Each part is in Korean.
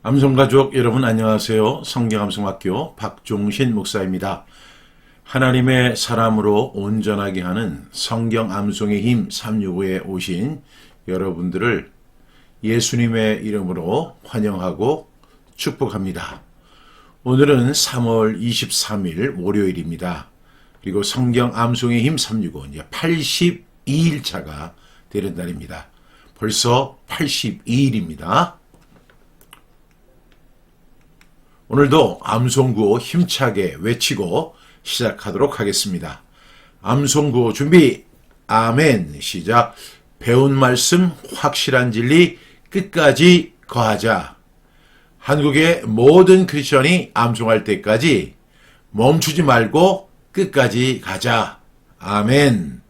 암송가족 여러분 안녕하세요. 성경암송학교 박종신 목사입니다. 하나님의 사람으로 온전하게 하는 성경암송의 힘 365에 오신 여러분들을 예수님의 이름으로 환영하고 축복합니다. 오늘은 3월 23일 월요일입니다. 그리고 성경암송의 힘 365 이제 82일차가 되는 날입니다. 벌써 82일입니다. 오늘도 암송구호 힘차게 외치고 시작하도록 하겠습니다. 암송구호 준비, 아멘. 시작. 배운 말씀, 확실한 진리, 끝까지 거하자. 한국의 모든 크리스천이 암송할 때까지 멈추지 말고 끝까지 가자. 아멘.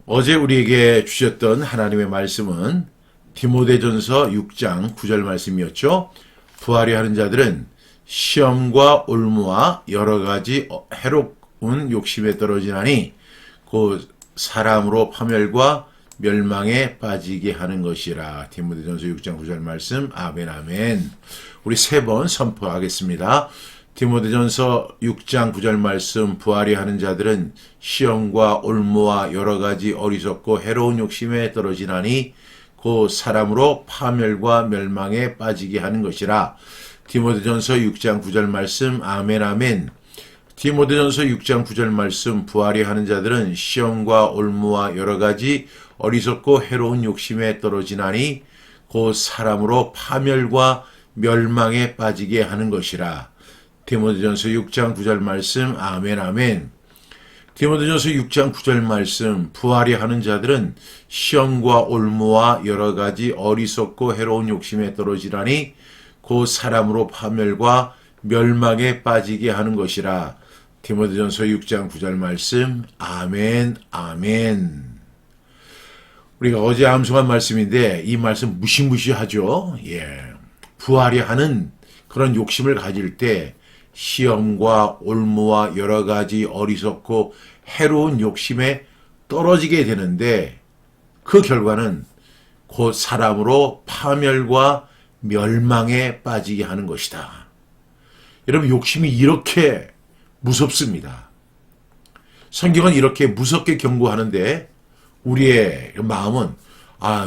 어제 우리에게 주셨던 하나님의 말씀은 디모데전서 6장 9절 말씀이었죠. 부하려 하는 자들은 시험과 올무와 여러 가지 해롭은 욕심에 떨어지나니 그 사람으로 파멸과 멸망에 빠지게 하는 것이라. 디모데전서 6장 9절 말씀. 아멘 아멘. 우리 세 번 선포하겠습니다. 디모데전서 6장 9절 말씀. 부하려 하는 자들은 시험과 올무와 여러 가지 어리석고 해로운 욕심에 떨어지나니 그 사람으로 파멸과 멸망에 빠지게 하는 것이라. 디모데전서 6장 9절 말씀. 아멘 아멘. 디모데전서 6장 9절 말씀. 부하려 하는 자들은 시험과 올무와 여러 가지 어리석고 해로운 욕심에 떨어지나니 그 사람으로 파멸과 멸망에 빠지게 하는 것이라. 디모데전서 6장 9절 말씀. 아멘 아멘. 디모데전서 6장 9절 말씀. 부하려 하는 자들은 시험과 올무와 여러 가지 어리석고 해로운 욕심에 떨어지라니 그 사람으로 파멸과 멸망에 빠지게 하는 것이라. 디모데전서 6장 9절 말씀. 아멘 아멘. 우리가 어제 암송한 말씀인데 이 말씀 무시무시하죠. 부하려 하는 그런 욕심을 가질 때 시험과 올무와 여러 가지 어리석고 해로운 욕심에 떨어지게 되는데 그 결과는 곧 사람으로 파멸과 멸망에 빠지게 하는 것이다. 여러분, 욕심이 이렇게 무섭습니다. 성경은 이렇게 무섭게 경고하는데 우리의 마음은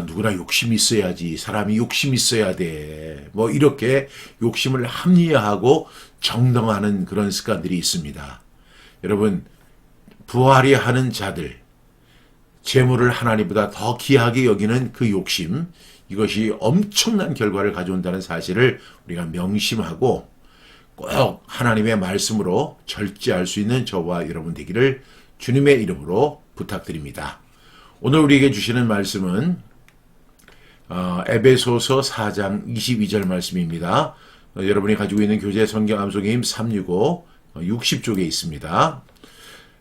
누구나 욕심이 있어야지. 사람이 욕심이 있어야 돼. 이렇게 욕심을 합리화하고 정당화하는 그런 습관들이 있습니다. 여러분, 부하려 하는 자들, 재물을 하나님보다 더 귀하게 여기는 그 욕심, 이것이 엄청난 결과를 가져온다는 사실을 우리가 명심하고 꼭 하나님의 말씀으로 절제할 수 있는 저와 여러분 되기를 주님의 이름으로 부탁드립니다. 오늘 우리에게 주시는 말씀은 에베소서 4장 22절 말씀입니다. 여러분이 가지고 있는 교재 성경 암송의 힘 365 60쪽에 있습니다.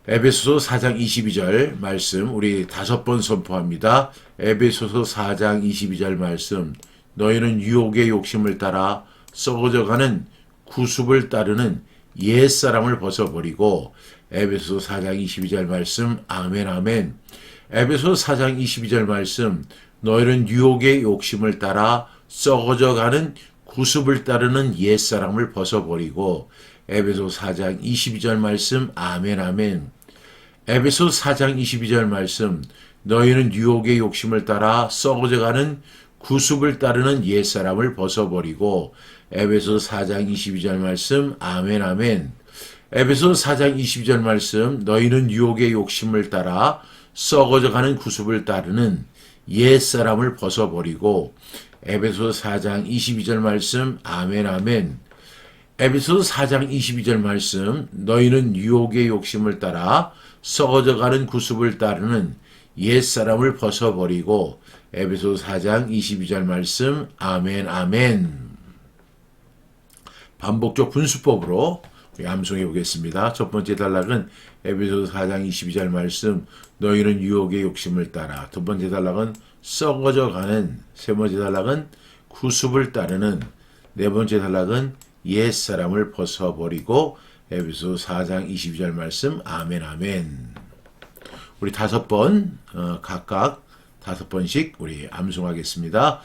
에베소서 4장 22절 말씀 우리 5번 선포합니다. 에베소서 4장 22절 말씀. 너희는 유혹의 욕심을 따라 썩어져가는 구습을 따르는 옛사람을 벗어버리고. 에베소서 4장 22절 말씀. 아멘 아멘. 에베소서 4장 22절 말씀. 너희는 유혹의 욕심을 따라 썩어져가는 구습을 따르는 옛사람을 벗어버리고. 에베소서 4장 22절 말씀. 아멘 아멘. 에베소서 4장 22절 말씀. 너희는 유혹의 욕심을 따라 썩어져가는 구습을 따르는 옛사람을 벗어버리고. 에베소서 4장 22절 말씀. 아멘 아멘. 에베소서 4장 22절 말씀. 너희는 유혹의 욕심을 따라 썩어져가는 구습을 따르는 옛사람을 벗어버리고. 에베소서 4장 22절 말씀. 아멘 아멘. 에베소서 4장 22절 말씀. 너희는 유혹의 욕심을 따라 썩어져가는 구습을 따르는 옛사람을 벗어버리고. 에베소서 4장 22절 말씀. 아멘 아멘. 반복적 분수법으로 암송해 보겠습니다. 첫 번째 단락은 에베소서 4장 22절 말씀. 너희는 유혹의 욕심을 따라. 두 번째 단락은 썩어져가는. 세 번째 단락은 구습을 따르는. 네 번째 단락은 옛사람을 벗어버리고. 에베소서 4장 22절 말씀. 아멘 아멘. 우리 5번 각각 5번씩 우리 암송하겠습니다.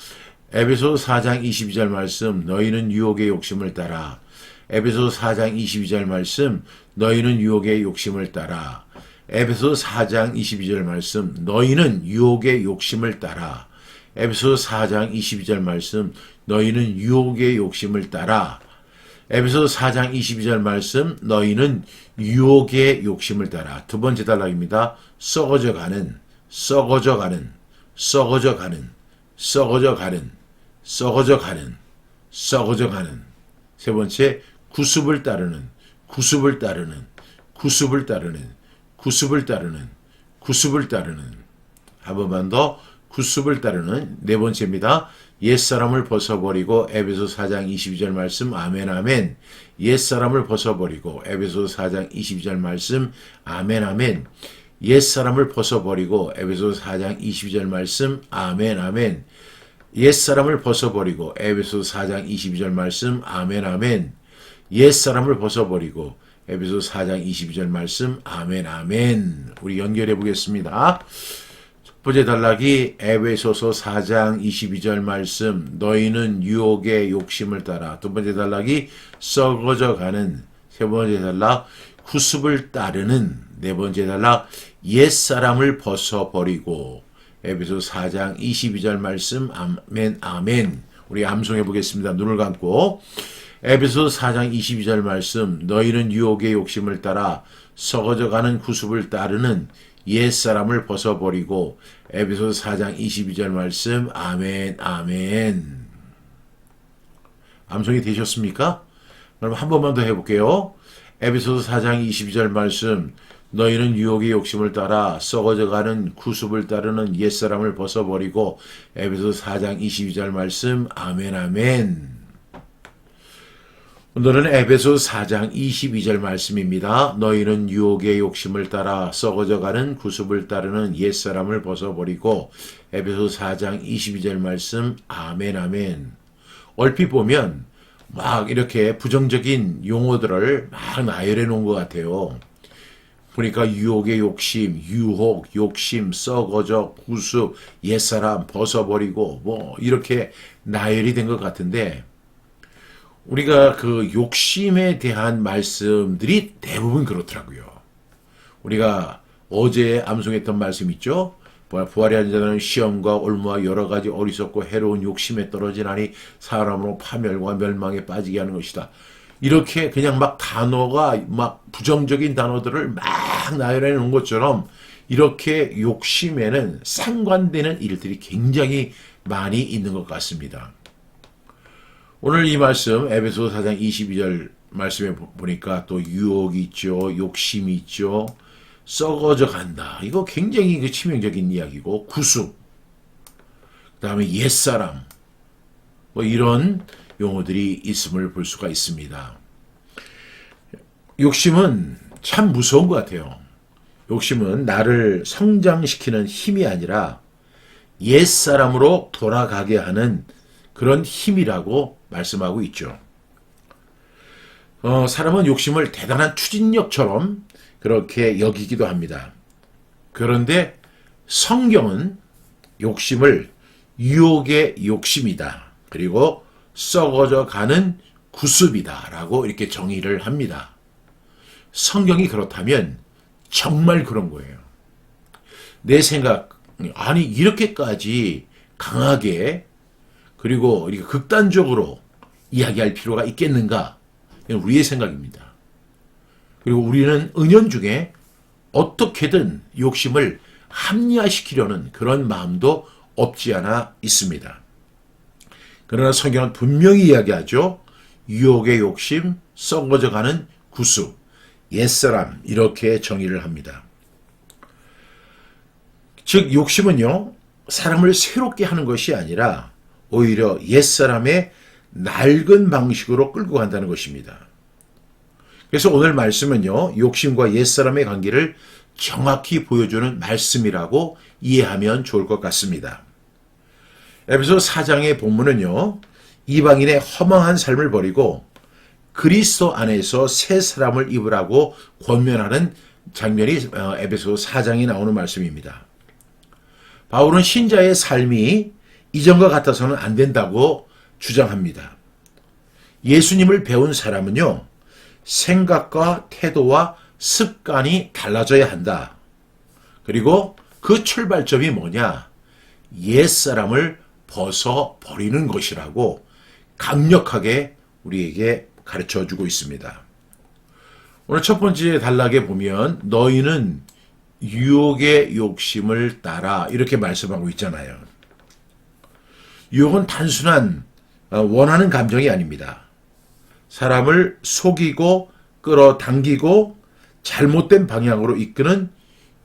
에베소 4장 22절 말씀 너희는 유혹의 욕심을 따라. 에베소 4장 22절 말씀 너희는 유혹의 욕심을 따라. 에베소 4장 22절 말씀 너희는 유혹의 욕심을 따라. 에베소 4장 22절 말씀 너희는 유혹의 욕심을 따라. 에베소 4장 22절 말씀 너희는 유혹의 욕심을 따라. 두 번째 단락입니다. 썩어져 가는, 썩어져 가는, 썩어져 가는, 썩어져 가는, 썩어져 가는, 썩어져 가는. 세 번째, 구습을 따르는, 구습을 따르는, 구습을 따르는, 구습을 따르는, 구습을 따르는. 한 번만 더. 구습을 따르는. 네 번째입니다. 옛사람을 벗어버리고 에베소 4장 22절 말씀 아멘 아멘. 옛사람을 벗어버리고 에베소 4장 22절 말씀 아멘 아멘. 옛사람을 벗어버리고 에베소 4장 22절 말씀 아멘 아멘. 옛사람을 벗어버리고 에베소 4장 22절 말씀 아멘 아멘. 옛사람을 벗어버리고 에베소 4장 22절 말씀 아멘 아멘. 우리 연결해 보겠습니다. 첫 번째 단락이 에베소서 4장 22절 말씀 너희는 유혹의 욕심을 따라. 두 번째 단락이 썩어져 가는. 세 번째 단락 구습을 따르는. 네 번째 단락 옛사람을 벗어버리고. 에베소 4장 22절 말씀 아멘 아멘. 우리 암송해 보겠습니다. 눈을 감고. 에베소 4장 22절 말씀 너희는 유혹의 욕심을 따라 썩어져 가는 구습을 따르는 옛사람을 벗어버리고. 에베소 4장 22절 말씀 아멘 아멘. 암송이 되셨습니까? 그럼 한 번만 더 해볼게요. 에베소서 4장 22절 말씀 너희는 유혹의 욕심을 따라 썩어져 가는 구습을 따르는 옛사람을 벗어버리고. 에베소서 4장 22절 말씀 아멘 아멘. 오늘은 에베소서 4장 22절 말씀입니다. 너희는 유혹의 욕심을 따라 썩어져 가는 구습을 따르는 옛사람을 벗어버리고. 에베소서 4장 22절 말씀 아멘 아멘. 얼핏 보면 막 이렇게 부정적인 용어들을 막 나열해 놓은 것 같아요. 보니까 유혹의 욕심, 유혹, 욕심, 썩어져, 구습, 옛사람 벗어버리고 뭐 이렇게 나열이 된 것 같은데, 우리가 그 욕심에 대한 말씀들이 대부분 그렇더라고요. 우리가 어제 암송했던 말씀 있죠? 부활이 한 자는 시험과 올무와 여러 가지 어리석고 해로운 욕심에 떨어지나니 사람으로 파멸과 멸망에 빠지게 하는 것이다. 이렇게 그냥 막 단어가 막 부정적인 단어들을 막 나열해 놓은 것처럼 이렇게 욕심에는 상관되는 일들이 굉장히 많이 있는 것 같습니다. 오늘 이 말씀 에베소서 4장 22절 말씀에 보니까 또 유혹이 있죠. 욕심이 있죠. 썩어져 간다. 이거 굉장히 그 치명적인 이야기고, 구습, 그 다음에 옛사람, 뭐 이런 용어들이 있음을 볼 수가 있습니다. 욕심은 참 무서운 것 같아요. 욕심은 나를 성장시키는 힘이 아니라 옛사람으로 돌아가게 하는 그런 힘이라고 말씀하고 있죠. 사람은 욕심을 대단한 추진력처럼 그렇게 여기기도 합니다. 그런데 성경은 욕심을 유혹의 욕심이다. 그리고 썩어져 가는 구습이다. 라고 이렇게 정의를 합니다. 성경이 그렇다면 정말 그런 거예요. 내 생각, 아니 이렇게까지 강하게 그리고 이렇게 극단적으로 이야기할 필요가 있겠는가? 이건 우리의 생각입니다. 그리고 우리는 은연중에 어떻게든 욕심을 합리화시키려는 그런 마음도 없지 않아 있습니다. 그러나 성경은 분명히 이야기하죠. 유혹의 욕심, 썩어져 가는 구습, 옛사람 이렇게 정의를 합니다. 즉 욕심은요, 사람을 새롭게 하는 것이 아니라 오히려 옛사람의 낡은 방식으로 끌고 간다는 것입니다. 그래서 오늘 말씀은요, 욕심과 옛사람의 관계를 정확히 보여주는 말씀이라고 이해하면 좋을 것 같습니다. 에베소 4장의 본문은요, 이방인의 허망한 삶을 버리고 그리스도 안에서 새 사람을 입으라고 권면하는 장면이 에베소 4장에 나오는 말씀입니다. 바울은 신자의 삶이 이전과 같아서는 안 된다고 주장합니다. 예수님을 배운 사람은요, 생각과 태도와 습관이 달라져야 한다. 그리고 그 출발점이 뭐냐? 옛사람을 벗어버리는 것이라고 강력하게 우리에게 가르쳐주고 있습니다. 오늘 첫 번째 단락에 보면 너희는 유혹의 욕심을 따라 이렇게 말씀하고 있잖아요. 유혹은 단순한 원하는 감정이 아닙니다. 사람을 속이고 끌어당기고 잘못된 방향으로 이끄는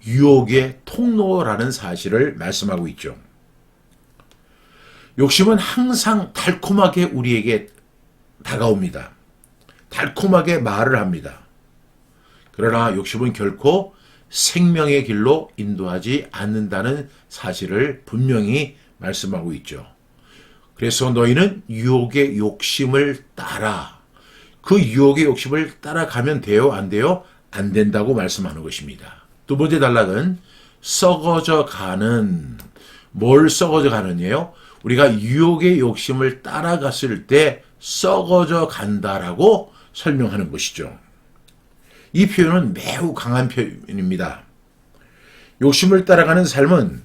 유혹의 통로라는 사실을 말씀하고 있죠. 욕심은 항상 달콤하게 우리에게 다가옵니다. 달콤하게 말을 합니다. 그러나 욕심은 결코 생명의 길로 인도하지 않는다는 사실을 분명히 말씀하고 있죠. 그래서 너희는 유혹의 욕심을 따라, 그 유혹의 욕심을 따라가면 돼요? 안 돼요? 안 된다고 말씀하는 것입니다. 두 번째 단락은 썩어져 가는, 뭘 썩어져 가느냐요? 우리가 유혹의 욕심을 따라갔을 때 썩어져 간다라고 설명하는 것이죠. 이 표현은 매우 강한 표현입니다. 욕심을 따라가는 삶은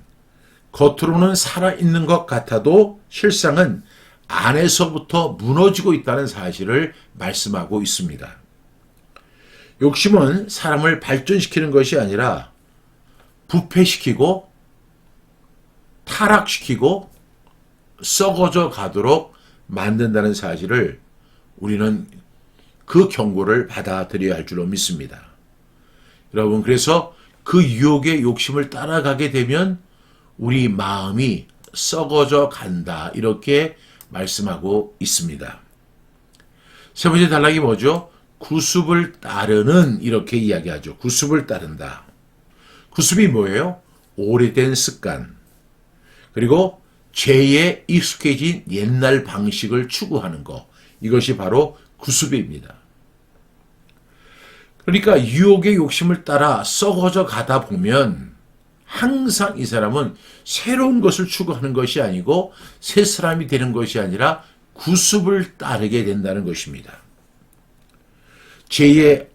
겉으로는 살아있는 것 같아도 실상은 안에서부터 무너지고 있다는 사실을 말씀하고 있습니다. 욕심은 사람을 발전시키는 것이 아니라 부패시키고 타락시키고 썩어져 가도록 만든다는 사실을 우리는 그 경고를 받아들여야 할 줄로 믿습니다. 여러분, 그래서 그 유혹의 욕심을 따라가게 되면 우리 마음이 썩어져 간다, 이렇게 말씀하고 있습니다. 세 번째 단락이 뭐죠? 구습을 따르는, 이렇게 이야기하죠. 구습을 따른다. 구습이 뭐예요? 오래된 습관, 그리고 죄에 익숙해진 옛날 방식을 추구하는 것, 이것이 바로 구습입니다. 그러니까 유혹의 욕심을 따라 썩어져 가다 보면 항상 이 사람은 새로운 것을 추구하는 것이 아니고 새 사람이 되는 것이 아니라 구습을 따르게 된다는 것입니다. 죄의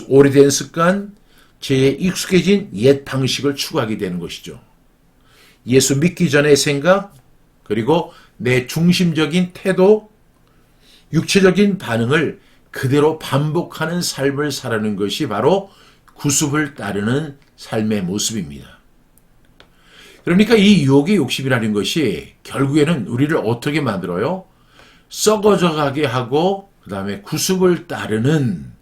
오래된 습관, 죄에 익숙해진 옛 방식을 추구하게 되는 것이죠. 예수 믿기 전의 생각, 그리고 내 중심적인 태도, 육체적인 반응을 그대로 반복하는 삶을 살아가는 것이 바로 구습을 따르는 삶의 모습입니다. 그러니까 이 유혹의 욕심이라는 것이 결국에는 우리를 어떻게 만들어요? 썩어져 가게 하고 그 다음에 구습을 따르는,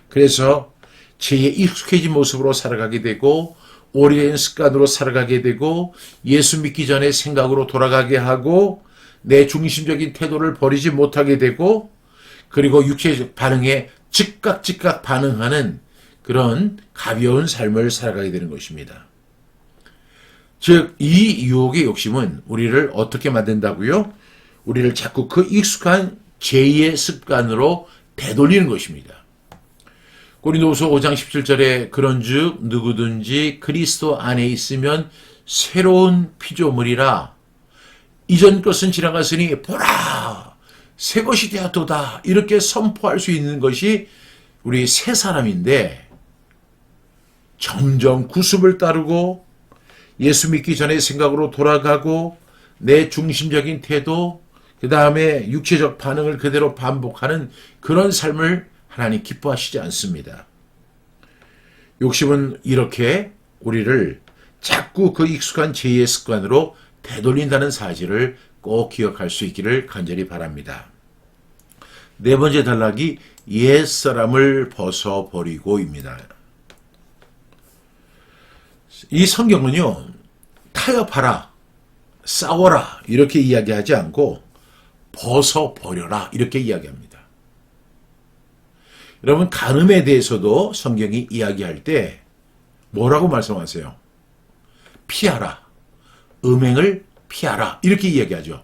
그래서 죄에 익숙해진 모습으로 살아가게 되고 오래된 습관으로 살아가게 되고 예수 믿기 전의 생각으로 돌아가게 하고 내 중심적인 태도를 버리지 못하게 되고 그리고 육체적 반응에 즉각 반응하는 그런 가벼운 삶을 살아가게 되는 것입니다. 즉, 이 유혹의 욕심은 우리를 어떻게 만든다고요? 우리를 자꾸 그 익숙한 죄의 습관으로 되돌리는 것입니다. 고린도후서 5장 17절에 그런즉 누구든지 그리스도 안에 있으면 새로운 피조물이라 이전 것은 지나갔으니 보라 새 것이 되었도다, 이렇게 선포할 수 있는 것이 우리 새 사람인데, 점점 구습을 따르고 예수 믿기 전의 생각으로 돌아가고 내 중심적인 태도, 그 다음에 육체적 반응을 그대로 반복하는 그런 삶을 하나님 기뻐하시지 않습니다. 욕심은 이렇게 우리를 자꾸 그 익숙한 죄의 습관으로 되돌린다는 사실을 꼭 기억할 수 있기를 간절히 바랍니다. 네 번째 단락이 옛사람을 벗어버리고입니다. 이 성경은요, 타협하라, 싸워라 이렇게 이야기하지 않고 벗어버려라 이렇게 이야기합니다. 여러분, 간음에 대해서도 성경이 이야기할 때 뭐라고 말씀하세요? 피하라, 음행을 피하라 이렇게 이야기하죠.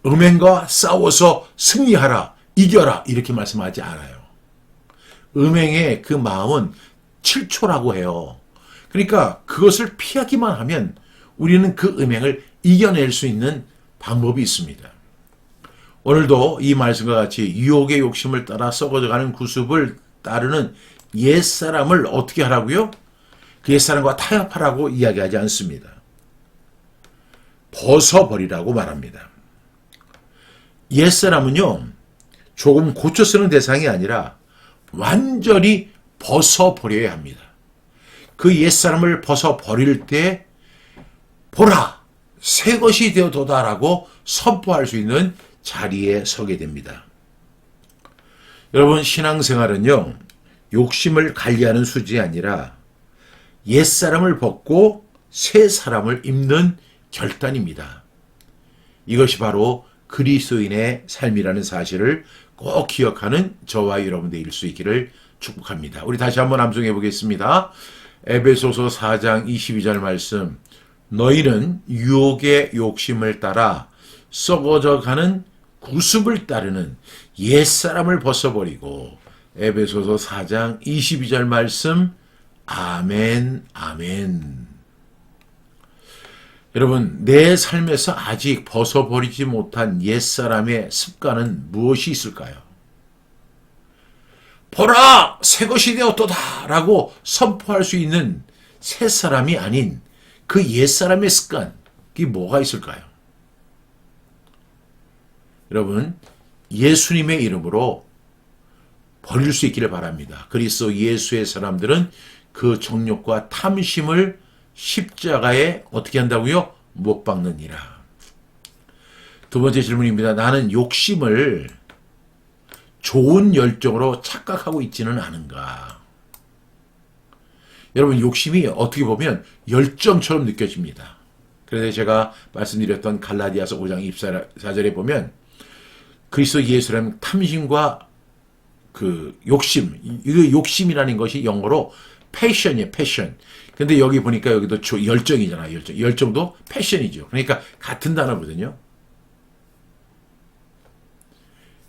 음행과 싸워서 승리하라, 이겨라 이렇게 말씀하지 않아요. 음행의 그 마음은 7초라고 해요. 그러니까 그것을 피하기만 하면 우리는 그 음행을 이겨낼 수 있는 방법이 있습니다. 오늘도 이 말씀과 같이 유혹의 욕심을 따라 썩어져가는 구습을 따르는 옛사람을 어떻게 하라고요? 그 옛사람과 타협하라고 이야기하지 않습니다. 벗어버리라고 말합니다. 옛사람은요, 조금 고쳐 쓰는 대상이 아니라 완전히 벗어버려야 합니다. 그 옛사람을 벗어버릴 때 보라! 새 것이 되어도다라고 선포할 수 있는 자리에 서게 됩니다. 여러분, 신앙생활은요, 욕심을 관리하는 수준이 아니라 옛사람을 벗고 새 사람을 입는 결단입니다. 이것이 바로 그리스도인의 삶이라는 사실을 꼭 기억하는 저와 여러분들일 수 있기를 축복합니다. 우리 다시 한번 암송해 보겠습니다. 에베소서 4장 22절 말씀. 너희는 유혹의 욕심을 따라 썩어져 가는 구습을 따르는 옛사람을 벗어버리고, 에베소서 4장 22절 말씀. 아멘, 아멘. 여러분, 내 삶에서 아직 벗어버리지 못한 옛사람의 습관은 무엇이 있을까요? 보라! 새 것이 되었도다! 라고 선포할 수 있는 새 사람이 아닌 그 옛사람의 습관, 그게 뭐가 있을까요? 여러분, 예수님의 이름으로 버릴 수 있기를 바랍니다. 그리스도 예수의 사람들은 그 정욕과 탐심을 십자가에 어떻게 한다고요? 못 박느니라. 두 번째 질문입니다. 나는 욕심을 좋은 열정으로 착각하고 있지는 않은가? 여러분, 욕심이 어떻게 보면 열정처럼 느껴집니다. 그래서 제가 말씀드렸던 갈라디아서 5장 24절에 보면 그리스도 예수라는 탐심과 그 욕심, 이 욕심이라는 것이 영어로 패션이에요, 패션. 근데 여기 보니까 여기도 열정이잖아요, 열정. 열정도 패션이죠. 그러니까 같은 단어거든요.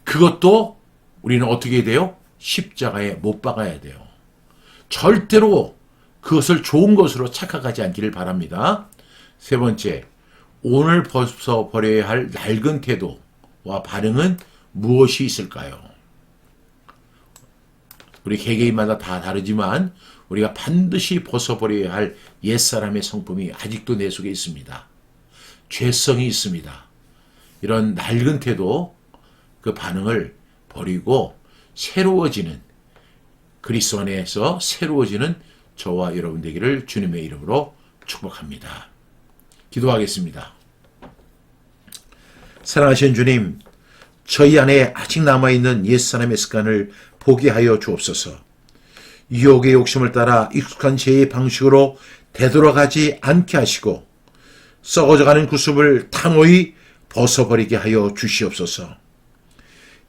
그것도 우리는 어떻게 해야 돼요? 십자가에 못 박아야 돼요. 절대로 그것을 좋은 것으로 착각하지 않기를 바랍니다. 세 번째, 오늘 벗어버려야 할 낡은 태도와 반응은 무엇이 있을까요? 우리 개개인마다 다 다르지만 우리가 반드시 벗어버려야 할 옛사람의 성품이 아직도 내 속에 있습니다. 죄성이 있습니다. 이런 낡은 태도, 그 반응을 버리고 새로워지는, 그리스도 안에서 새로워지는 저와 여러분 되기를 주님의 이름으로 축복합니다. 기도하겠습니다. 사랑하신 주님, 저희 안에 아직 남아있는 옛사람의 습관을 보게 하여 주옵소서. 유혹의 욕심을 따라 익숙한 죄의 방식으로 되돌아가지 않게 하시고 썩어져가는 구습을 단호히 벗어버리게 하여 주시옵소서.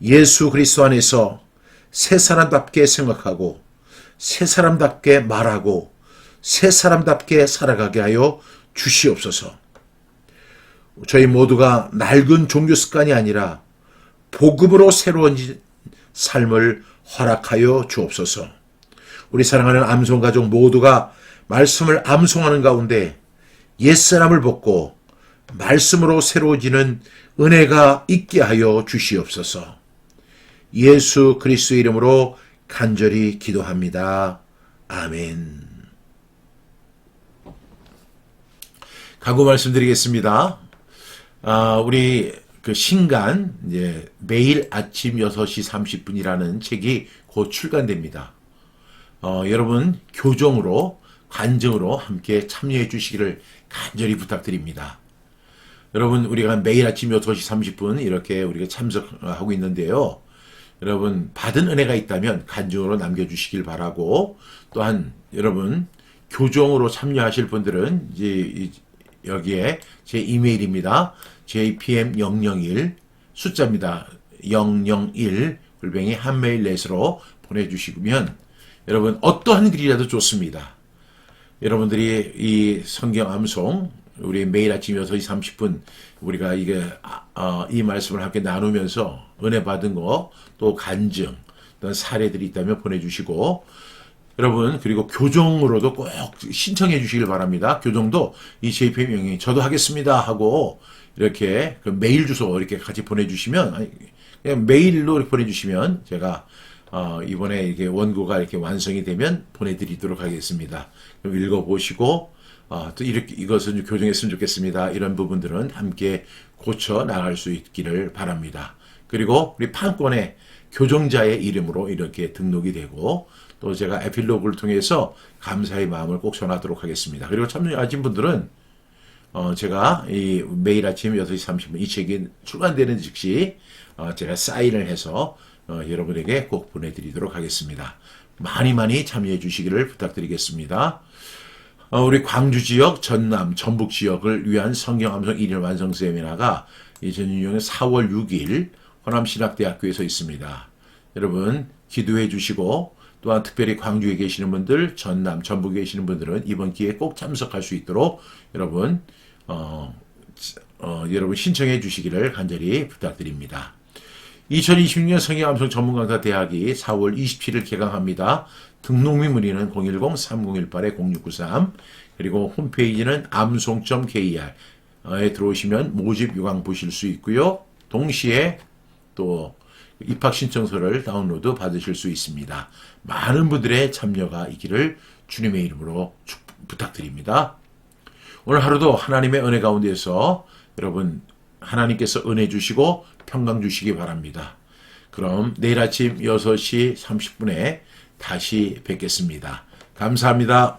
예수 그리스도 안에서 새 사람답게 생각하고 새 사람답게 말하고 새 사람답게 살아가게 하여 주시옵소서. 저희 모두가 낡은 종교 습관이 아니라 복음으로 새로운 삶을 허락하여 주옵소서. 우리 사랑하는 암송가족 모두가 말씀을 암송하는 가운데 옛사람을 벗고 말씀으로 새로워지는 은혜가 있게 하여 주시옵소서. 예수 그리스도의 이름으로 간절히 기도합니다. 아멘. 각오 말씀드리겠습니다. 우리 그 신간 이제 매일 아침 6시 30분이라는 책이 곧 출간됩니다. 여러분 교정으로 관정으로 함께 참여해 주시기를 간절히 부탁드립니다. 여러분 우리가 매일 아침 6시 30분 이렇게 우리가 참석하고 있는데요. 여러분 받은 은혜가 있다면 간증으로 남겨주시길 바라고, 또한 여러분 교정으로 참여하실 분들은 이제 여기에 제 이메일입니다. jpm001 숫자입니다. 001 한메일넷으로 보내주시면 여러분 어떠한 글이라도 좋습니다. 여러분들이 이 성경 암송 우리 매일 아침 6시 30분 우리가 이 말씀을 함께 나누면서 은혜 받은 거, 또 간증, 어떤 사례들이 있다면 보내주시고, 여러분 그리고 교정으로도 꼭 신청해 주시길 바랍니다. 교정도 이 JPM001 저도 하겠습니다 하고 이렇게 그 메일 주소 이렇게 같이 보내주시면, 그냥 메일로 이렇게 보내주시면 제가 이번에 이게 원고가 이렇게 완성이 되면 보내드리도록 하겠습니다. 그럼 읽어보시고 또 이렇게 이것은 좀 교정했으면 좋겠습니다. 이런 부분들은 함께 고쳐 나갈 수 있기를 바랍니다. 그리고 우리 판권에 교정자의 이름으로 이렇게 등록이 되고 또 제가 에필로그를 통해서 감사의 마음을 꼭 전하도록 하겠습니다. 그리고 참여하신 분들은 제가 이 매일 아침 6시 30분 이 책이 출간되는 즉시 제가 사인을 해서 여러분에게 꼭 보내드리도록 하겠습니다. 많이 많이 참여해 주시기를 부탁드리겠습니다. 우리 광주 지역, 전남, 전북 지역을 위한 성경 암송 1일 완성 세미나가 2006년 4월 6일 호남신학대학교에서 있습니다. 여러분 기도해 주시고 또한 특별히 광주에 계시는 분들, 전남, 전북에 계시는 분들은 이번 기회에 꼭 참석할 수 있도록 여러분 여러분 신청해 주시기를 간절히 부탁드립니다. 2026년 성경암송 전문강사 대학이 4월 27일 개강합니다. 등록 및 문의는 010-3018-0693 그리고 홈페이지는 암송.kr에 들어오시면 모집 요강 보실 수 있고요. 동시에 또 입학 신청서를 다운로드 받으실 수 있습니다. 많은 분들의 참여가 있기를 주님의 이름으로 부탁드립니다. 오늘 하루도 하나님의 은혜 가운데서 여러분 하나님께서 은혜 주시고 평강 주시기 바랍니다. 그럼 내일 아침 6시 30분에 다시 뵙겠습니다. 감사합니다.